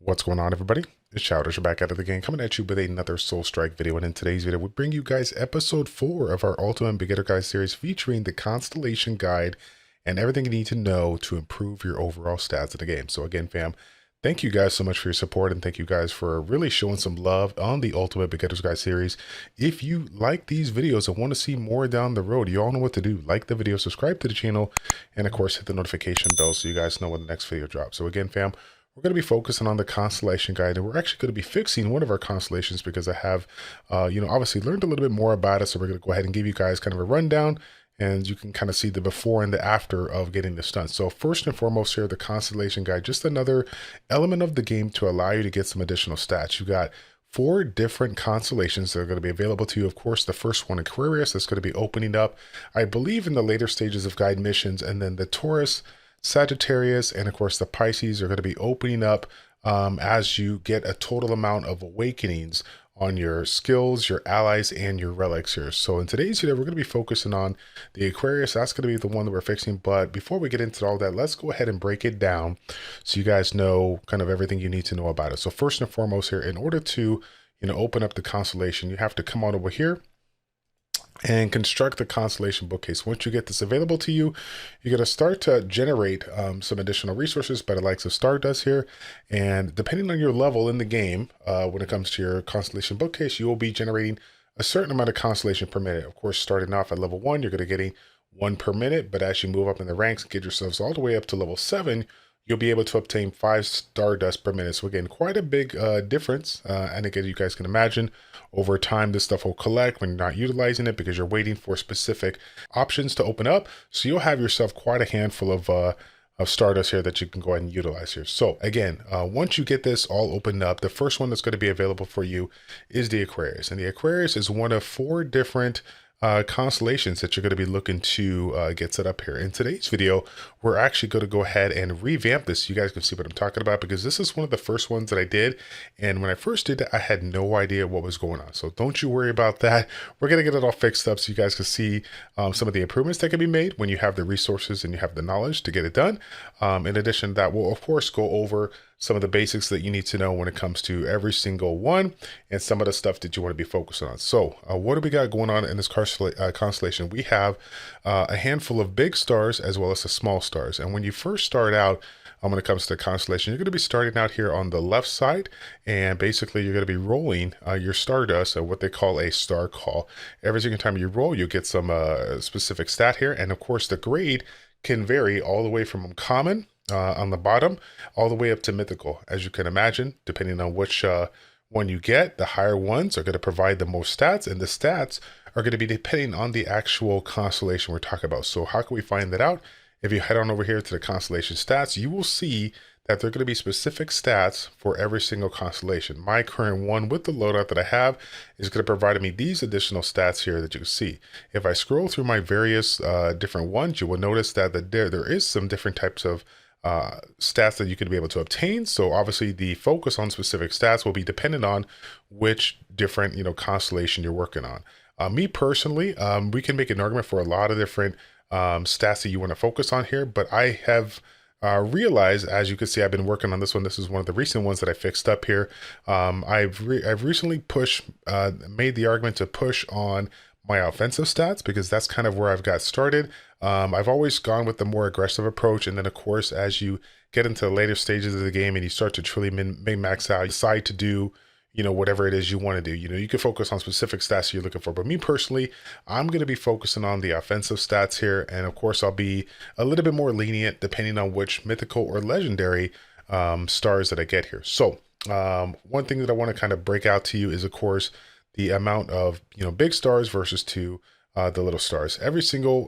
What's going on, everybody? It's Childish back out of the game, coming at you with another Soul Strike video. And in today's video, we bring you guys episode 4 of our Ultimate Beginner Guide series, featuring the Constellation Guide and everything you need to know to improve your overall stats in the game. So again, fam, thank you guys so much for your support, and thank you guys for really showing some love on the Ultimate Beginner's Guide series. If you like these videos and want to see more down the road, you all know what to do. Like the video, subscribe to the channel, and of course, hit the notification bell so you guys know when the next video drops. So again, fam, we're going to be focusing on the Constellation Guide, and we're actually going to be fixing one of our constellations because I have, obviously learned a little bit more about it. So we're going to go ahead and give you guys kind of a rundown, and you can kind of see the before and the after of getting this done. So first and foremost here, the Constellation Guide, just another element of the game to allow you to get some additional stats. You got 4 different constellations that are going to be available to you. Of course, the first one, Aquarius, that's going to be opening up, I believe, in the later stages of guide missions, and then the Taurus, Sagittarius, and of course the Pisces are going to be opening up as you get a total amount of awakenings on your skills, your allies, and your relics here. So in today's video, we're going to be focusing on the Aquarius. That's going to be the one that we're fixing. But before we get into all that, let's go ahead and break it down so you guys know kind of everything you need to know about it. So first and foremost here, in order to open up the constellation, you have to come on over here and construct the Constellation bookcase. Once you get this available to you, you're going to start to generate some additional resources by the likes of Stardust here. And depending on your level in the game, when it comes to your Constellation bookcase, you will be generating a certain amount of Constellation per minute. Of course, starting off at level 1, you're going to getting 1 per minute. But as you move up in the ranks and get yourselves all the way up to level 7, you'll be able to obtain 5 Stardust per minute. So again, quite a big difference. And again, you guys can imagine over time, this stuff will collect when you're not utilizing it because you're waiting for specific options to open up. So you'll have yourself quite a handful of Stardust here that you can go ahead and utilize here. So again, once you get this all opened up, the first one that's going to be available for you is the Aquarius. And the Aquarius is one of 4 different constellations that you're going to be looking to get set up here. In today's video, we're actually going to go ahead and revamp this. You guys can see what I'm talking about because this is one of the first ones that I did. And when I first did it, I had no idea what was going on. So don't you worry about that. We're going to get it all fixed up so you guys can see some of the improvements that can be made when you have the resources and you have the knowledge to get it done. In addition to that, we'll of course go over some of the basics that you need to know when it comes to every single one and some of the stuff that you want to be focusing on. So what do we got going on in this constellation? We have a handful of big stars as well as the small stars. And when you first start out, when it comes to the constellation, you're going to be starting out here on the left side, and basically you're going to be rolling your Stardust, what they call a star call. Every single time you roll, you get some specific stat here, and of course the grade can vary all the way from common on the bottom all the way up to mythical. As you can imagine, depending on which one you get, the higher ones are going to provide the most stats, and the stats are going to be depending on the actual constellation we're talking about. So how can we find that out? If you head on over here to the constellation stats, you will see that there are going to be specific stats for every single constellation. My current one with the loadout that I have is going to provide me these additional stats here that you can see. If I scroll through my various different ones, you will notice that there is some different types of stats that you can be able to obtain. So obviously the focus on specific stats will be dependent on which different constellation you're working on. Me personally, we can make an argument for a lot of different stats that you want to focus on here, but I have realized, as you can see, I've been working on this one. This is one of the recent ones that I fixed up here. I've recently made the argument to push on my offensive stats because that's kind of where I've got started. I've always gone with the more aggressive approach, and then of course as you get into the later stages of the game and you start to truly max out, you decide to do whatever it is you want to do. You can focus on specific stats you're looking for. But me personally, I'm going to be focusing on the offensive stats here. And of course, I'll be a little bit more lenient depending on which mythical or legendary stars that I get here. So one thing that I want to kind of break out to you is, of course, the amount of, big stars versus the little stars. Every single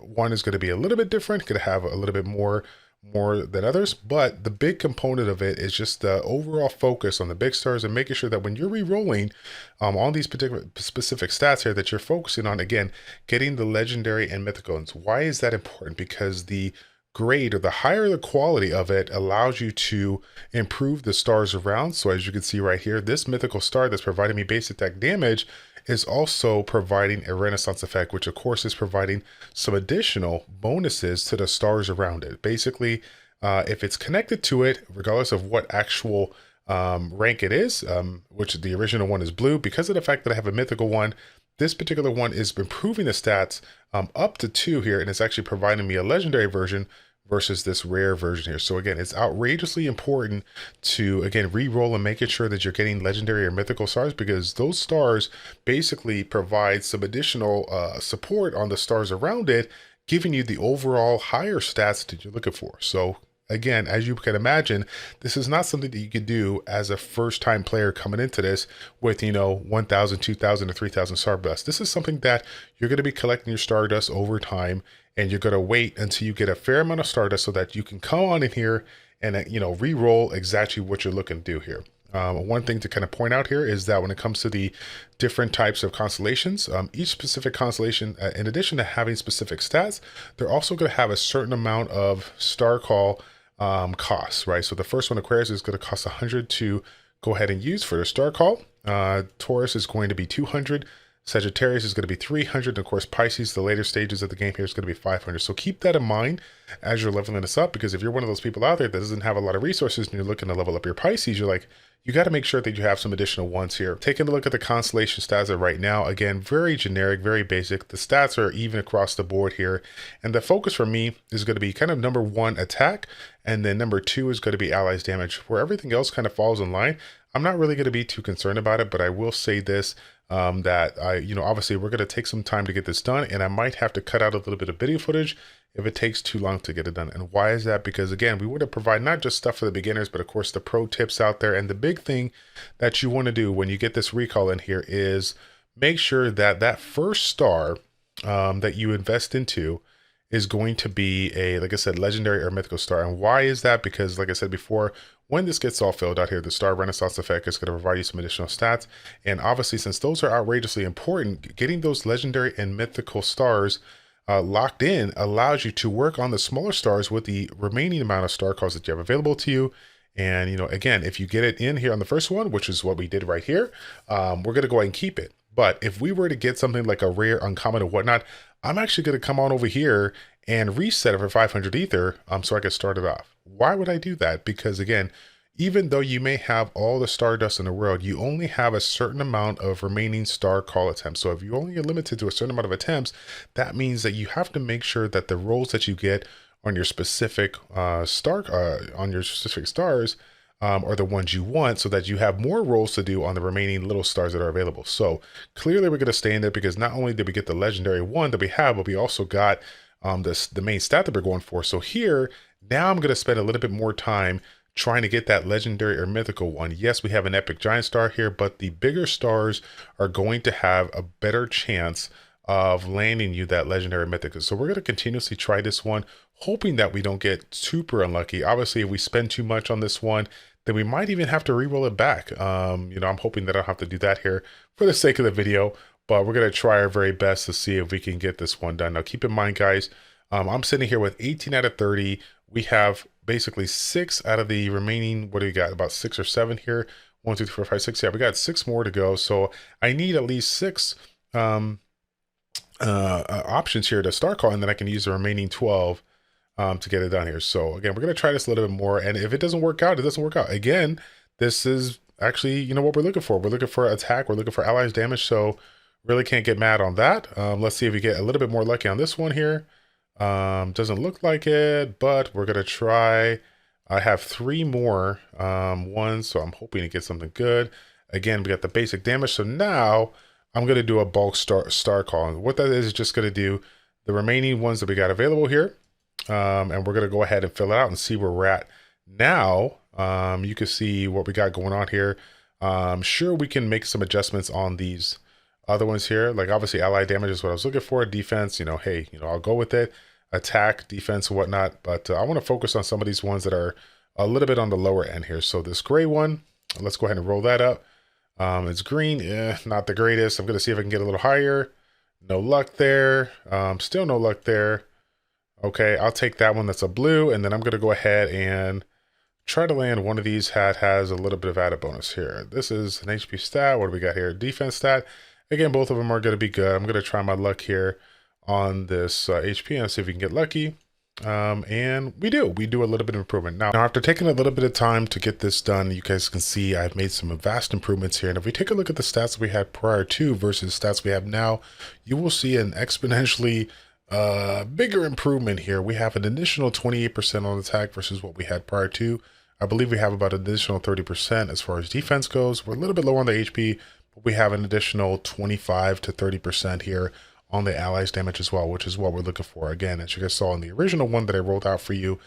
one is going to be a little bit different, going to have a little bit more than others, but the big component of it is just the overall focus on the big stars and making sure that when you're re-rolling on these particular specific stats here that you're focusing on, again, getting the legendary and mythical. And why is that important? Because the grade, or the higher the quality of it, allows you to improve the stars around. So as you can see right here, this mythical star that's providing me base attack damage is also providing a Renaissance effect, which of course is providing some additional bonuses to the stars around it. Basically, if it's connected to it, regardless of what actual rank it is, which the original one is blue. Because of the fact that I have a mythical one, this particular one is improving the stats up to 2 here, and it's actually providing me a legendary version versus this rare version here. So again, it's outrageously important to, again, re-roll and making sure that you're getting legendary or mythical stars, because those stars basically provide some additional support on the stars around it, giving you the overall higher stats that you're looking for. So again, as you can imagine, this is not something that you could do as a first-time player coming into this with, 1,000, 2,000, or 3,000 Stardust. This is something that you're going to be collecting your Stardust over time, and you're going to wait until you get a fair amount of Stardust so that you can come on in here and, re-roll exactly what you're looking to do here. One thing to kind of point out here is that when it comes to the different types of constellations, each specific constellation, in addition to having specific stats, they're also going to have a certain amount of star call costs, right? So the first one, Aquarius, is going to cost 100 to go ahead and use for the star call. Taurus is going to be 200. Sagittarius is going to be 300. And of course, Pisces, the later stages of the game here, is going to be 500. So keep that in mind as you're leveling this up, because if you're one of those people out there that doesn't have a lot of resources and you're looking to level up your Pisces, you're like, you got to make sure that you have some additional ones here. Taking a look at the constellation stats right now, again, very generic, very basic. The stats are even across the board here. And the focus for me is going to be kind of number 1, attack. And then number 2 is going to be allies damage, where everything else kind of falls in line. I'm not really going to be too concerned about it, but I will say this, that obviously we're going to take some time to get this done, and I might have to cut out a little bit of video footage if it takes too long to get it done. And why is that? Because again, we want to provide not just stuff for the beginners, but of course the pro tips out there. And the big thing that you want to do when you get this recall in here is make sure that that first star that you invest into is going to be a, like I said, legendary or mythical star. And why is that? Because like I said before, when this gets all filled out here, the Star Renaissance effect is going to provide you some additional stats. And obviously, since those are outrageously important, getting those legendary and mythical stars locked in allows you to work on the smaller stars with the remaining amount of star calls that you have available to you. And, again, if you get it in here on the first one, which is what we did right here, we're going to go ahead and keep it. But if we were to get something like a rare, uncommon, or whatnot, I'm actually going to come on over here and reset it for 500 ether so I can start it off. Why would I do that? Because again, even though you may have all the Stardust in the world, you only have a certain amount of remaining star call attempts. So if you only are limited to a certain amount of attempts, that means that you have to make sure that the rolls that you get on your specific stars are the ones you want, so that you have more rolls to do on the remaining little stars that are available. So clearly we're going to stay in there, because not only did we get the legendary one that we have, but we also got the main stat that we're going for. So here, now I'm going to spend a little bit more time trying to get that legendary or mythical one. Yes, we have an epic giant star here, but the bigger stars are going to have a better chance of landing you that legendary mythical. So we're going to continuously try this one, hoping that we don't get super unlucky. Obviously, if we spend too much on this one, then we might even have to re-roll it back. I'm hoping that I don't have to do that here for the sake of the video, but we're going to try our very best to see if we can get this one done. Now, keep in mind, guys, I'm sitting here with 18 out of 30. We have basically 6 out of the remaining, what do we got? About 6 or 7 here. 1, 2, 3, 4, 5, 6. Yeah, we got 6 more to go. So I need at least 6 options here to start calling, and then I can use the remaining 12 to get it done here. So again, we're going to try this a little bit more. And if it doesn't work out, it doesn't work out. Again, this is actually, what we're looking for. We're looking for attack. We're looking for allies damage. So really can't get mad on that. Let's see if we get a little bit more lucky on this one here. Doesn't look like it, but we're going to try. I have 3 more ones, so I'm hoping to get something good. Again, we got the basic damage. So now I'm going to do a bulk star call. And what that is just going to do the remaining ones that we got available here. And we're going to go ahead and fill it out and see where we're at. Now, you can see what we got going on here. Sure, we can make some adjustments on these other ones here. Like obviously ally damage is what I was looking for. Defense, hey, I'll go with it. Attack, defense, and whatnot. But I want to focus on some of these ones that are a little bit on the lower end here. So this gray one, let's go ahead and roll that up. It's green, not the greatest. I'm going to see if I can get a little higher. No luck there. Still no luck there. Okay, I'll take that one that's a blue, and then I'm going to go ahead and try to land one of these that has a little bit of added bonus here. This is an HP stat. What do we got here? Defense stat. Again, both of them are going to be good. I'm going to try my luck here on this HP and see if we can get lucky. And we do a little bit of improvement. Now, after taking a little bit of time to get this done, you guys can see I've made some vast improvements here. And if we take a look at the stats we had prior to versus stats we have now, you will see an exponentially bigger improvement here. We have an additional 28% on attack versus what we had prior to. I believe we have about an additional 30% as far as defense goes. We're a little bit low on the HP, but we have an additional 25 to 30% here on the allies damage as well, which is what we're looking for. Again, as you guys saw in the original one that I rolled out for you,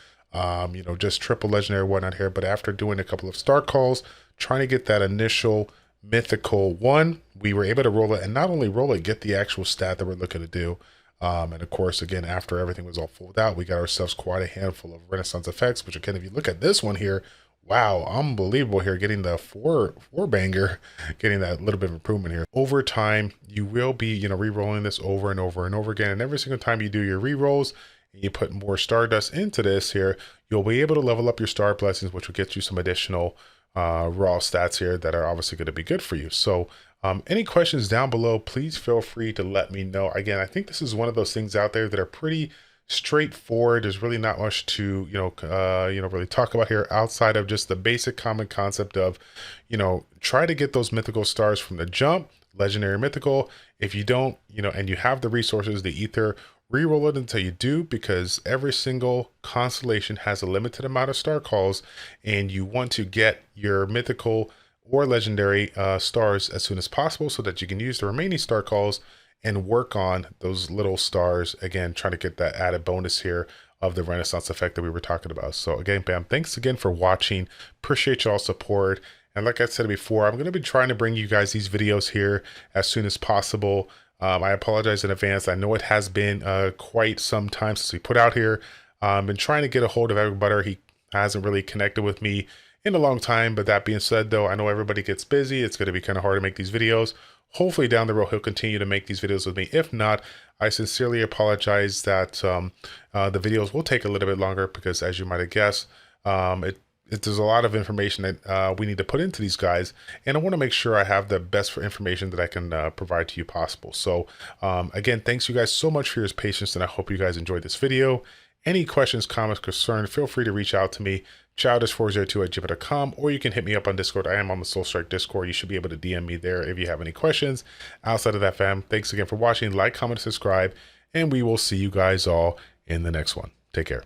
just triple legendary whatnot here. But after doing a couple of start calls, trying to get that initial mythical one, we were able to roll it, and not only roll it, get the actual stat that we're looking to do. And of course, again, after everything was all filled out, we got ourselves quite a handful of Renaissance effects, which again, if you look at this one here, wow, unbelievable here, getting the four banger, getting that little bit of improvement here. Over time, you will be, re-rolling this over and over and over again. And every single time you do your re-rolls and you put more Stardust into this here, you'll be able to level up your Star Blessings, which will get you some additional raw stats here that are obviously going to be good for you. So any questions down below, please feel free to let me know. Again, I think this is one of those things out there that are pretty straightforward. There's really not much to really talk about here outside of just the basic common concept of try to get those mythical stars from the jump, legendary, mythical. If you don't, and you have the resources, the ether, re-roll it until you do, because every single constellation has a limited amount of star calls, and you want to get your mythical or legendary stars as soon as possible so that you can use the remaining star calls and work on those little stars, again, trying to get that added bonus here of the Renaissance effect that we were talking about. So again, bam, thanks again for watching. Appreciate y'all support. And like I said before, I'm going to be trying to bring you guys these videos here as soon as possible. I apologize in advance. I know it has been quite some time since we put out here. Been trying to get a hold of everybody. He hasn't really connected with me in a long time. But that being said, though, I know everybody gets busy. It's going to be kind of hard to make these videos. Hopefully down the road, he'll continue to make these videos with me. If not, I sincerely apologize that the videos will take a little bit longer because, as you might have guessed, there's a lot of information that we need to put into these guys. And I want to make sure I have the best information that I can provide to you possible. So again, thanks you guys so much for your patience, and I hope you guys enjoyed this video. Any questions, comments, concerns, feel free to reach out to me, childish402@gmail.com, or you can hit me up on Discord. I am on the Soul Strike Discord. You should be able to DM me there if you have any questions. Outside of that, fam, thanks again for watching. Like, comment, subscribe, and we will see you guys all in the next one. Take care.